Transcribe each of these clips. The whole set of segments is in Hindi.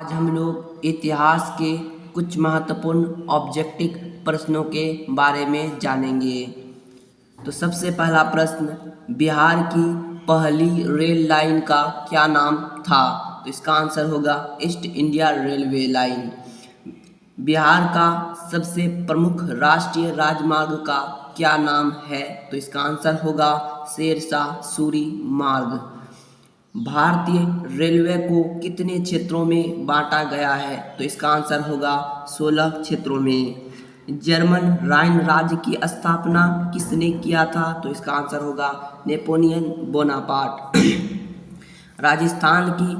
आज हम लोग इतिहास के कुछ महत्वपूर्ण ऑब्जेक्टिव प्रश्नों के बारे में जानेंगे। तो सबसे पहला प्रश्न, बिहार की पहली रेल लाइन का क्या नाम था? तो इसका आंसर होगा east India railway line. Bihar का सबसे प्रमुख राष्ट्रीय राजमार्ग का क्या नाम है? तो इसका आंसर होगा शेरशाह सूरी मार्ग। भारतीय रेलवे को कितने क्षेत्रों में बांटा गया है? तो इसका आंसर होगा 16 क्षेत्रों में। जर्मन राइन राज्य की स्थापना किसने किया था? तो इसका आंसर होगा नेपोलियन बोनापार्ट। राजस्थान की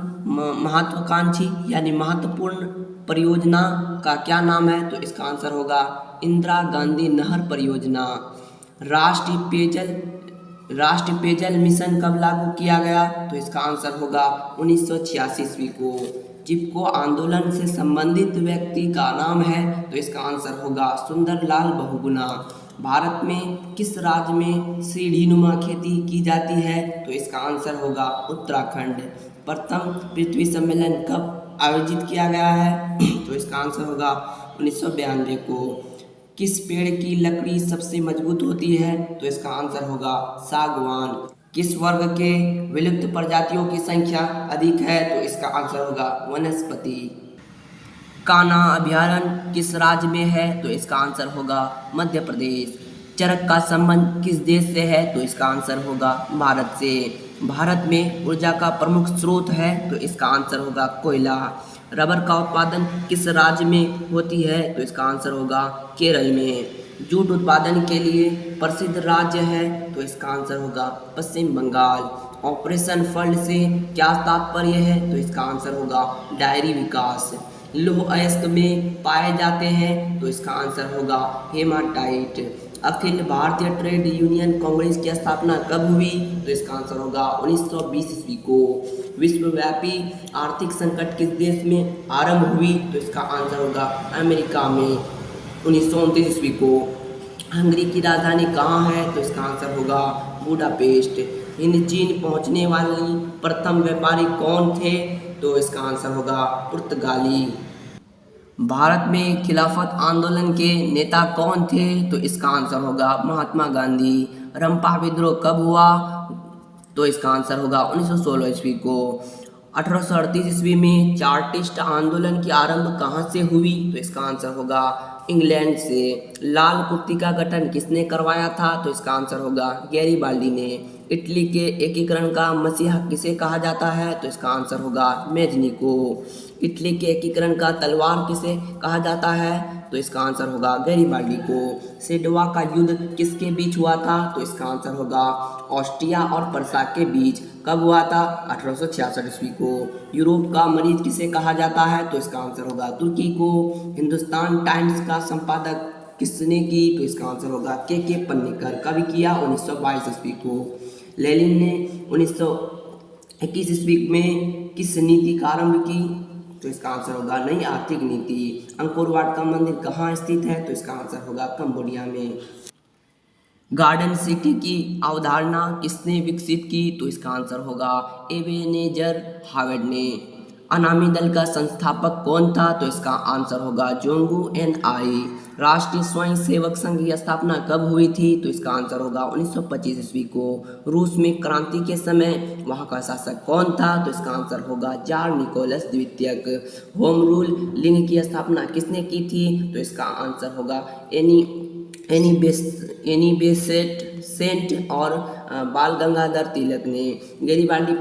महत्वाकांक्षी यानी महत्वपूर्ण परियोजना का क्या नाम है? तो इसका आंसर होगा इंदिरा गांधी नहर परियोजना। राष्ट्रीय पेयजल मिशन कब लागू किया गया? तो इसका आंसर होगा 1986 ईस्वी को। चिपको आंदोलन से संबंधित व्यक्ति का नाम है? तो इसका आंसर होगा सुंदरलाल बहुगुणा। भारत में किस राज्य में सीढ़ीनुमा खेती की जाती है? तो इसका आंसर होगा उत्तराखंड। प्रथम पृथ्वी सम्मेलन कब आयोजित किया गया है? तो इसका आंसर होगा 1992 को। किस पेड़ की लकड़ी सबसे मजबूत होती है? तो इसका आंसर होगा सागवान। किस वर्ग के विलुप्त प्रजातियों की संख्या अधिक है? तो इसका आंसर होगा वनस्पति। कान्हा अभयारण्य किस राज्य में है? तो इसका आंसर होगा मध्य प्रदेश। चरक का संबंध किस देश से है? तो इसका आंसर होगा भारत से। भारत में ऊर्जा का प्रमुख स्रोत है? तो इसका आंसर होगा कोयला। रबर का उत्पादन किस राज्य में होती है? तो इसका आंसर होगा केरल में। जूट उत्पादन के लिए प्रसिद्ध राज्य है? तो इसका आंसर होगा पश्चिम बंगाल। ऑपरेशन फ्लड से क्या तात्पर्य है? तो इसका आंसर होगा डायरी विकास। लौह अयस्क में पाए जाते हैं? तो इसका आंसर होगा haematite. Akhil Bharatiya trade union Congress की स्थापना कब हुई? तो इसका आंसर होगा 1920 ईस्वी को। विश्वव्यापी आर्थिक संकट किस देश में आरंभ हुई? तो इसका आंसर होगा अमेरिका में 1929 ईस्वी को। हंगरी की राजधानी कहाँ है? तो इसका आंसर होगा बुडापेस्ट। हिंद चीन पहुँचने वाली प्रथम व्यापारी कौन थे? तो इसका आंसर होगा पुर्तगाली। भारत में खिलाफत आंदोलन के नेता कौन थे? तो इसका आंसर होगा महात्मा गांधी। रंपा विद्रोह कब हुआ? तो इसका आंसर होगा 1916 ईस्वी को। 1838 ईस्वी में चार्टिस्ट आंदोलन की आरंभ कहाँ से हुई? तो इसका आंसर होगा इंग्लैंड से। लाल कुर्ती का गठन किसने करवाया था? तो इसका आंसर होगा गैरीबाल्डी ने। इटली के एकीकरण का मसीहा किसे कहा जाता है? तो इसका आंसर होगा मेजनीको। इटली के एकीकरण का तलवार किसे कहा जाता है? तो इसका आंसर होगा गैरीबाल्डी को। सेडवा का युद्ध किसके बीच हुआ था? तो इसका आंसर होगा ऑस्ट्रिया और प्रसा के बीच। कब हुआ था? 1866 ईस्वी को। यूरोप का मरीज किसे कहा जाता है? तो इसका आंसर होगा तुर्की को। हिंदुस्तान टाइम्स का संपादक किसने की? तो इसका आंसर होगा के पन्नेकर। कब किया? 1922 ईस्वी को। लेनिन ने 1921 ईस्वी में किस नीति का आरंभ की? तो इसका आंसर होगा नई आर्थिक नीति। अंकोर वाट का मंदिर कहाँ स्थित है? तो इसका आंसर होगा कंबोडिया में। गार्डन सिटी की अवधारणा किसने विकसित की? तो इसका आंसर होगा एबेनेजर हावर्ड ने। अनामी दल का संस्थापक कौन था? तो इसका आंसर होगा जोंगू एन.आई। राष्ट्रीय स्वयं सेवक संघ की स्थापना कब हुई थी? तो इसका आंसर होगा 1925 ईस्वी को। रूस में क्रांति के समय वहाँ का शासक कौन था? तो इसका आंसर होगा जार निकोलस द्वितीयक। होम रूल लिंग की स्थापना किसने की थी? तो इसका आंसर होगा एनी बेसेंट और बाल गंगाधर तिलक ने। गैरीबाल्डी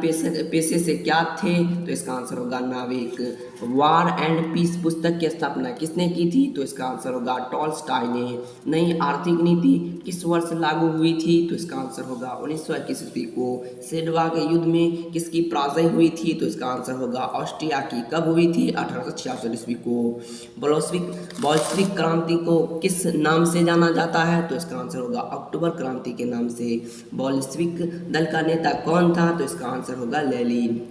पेशे से क्या थे? तो इसका आंसर होगा नाविक। वार एंड पीस पुस्तक की स्थापना किसने की थी? तो इसका आंसर होगा टॉलस्टॉय ने। नई आर्थिक नीति किस वर्ष लागू हुई थी? तो इसका आंसर होगा 1921 ईस्वी को। सेडवा के युद्ध में किसकी पराजय हुई थी? तो इसका आंसर होगा ऑस्ट्रिया की। कब हुई थी? 1866 ईस्वी को। बोल्शेविक क्रांति को किस नाम से जाना जाता है? तो इसका आंसर होगा अक्टूबर क्रांति के नाम से। बोल्शेविक दल का नेता कौन था? तो इसका आंसर होगा लेनिन।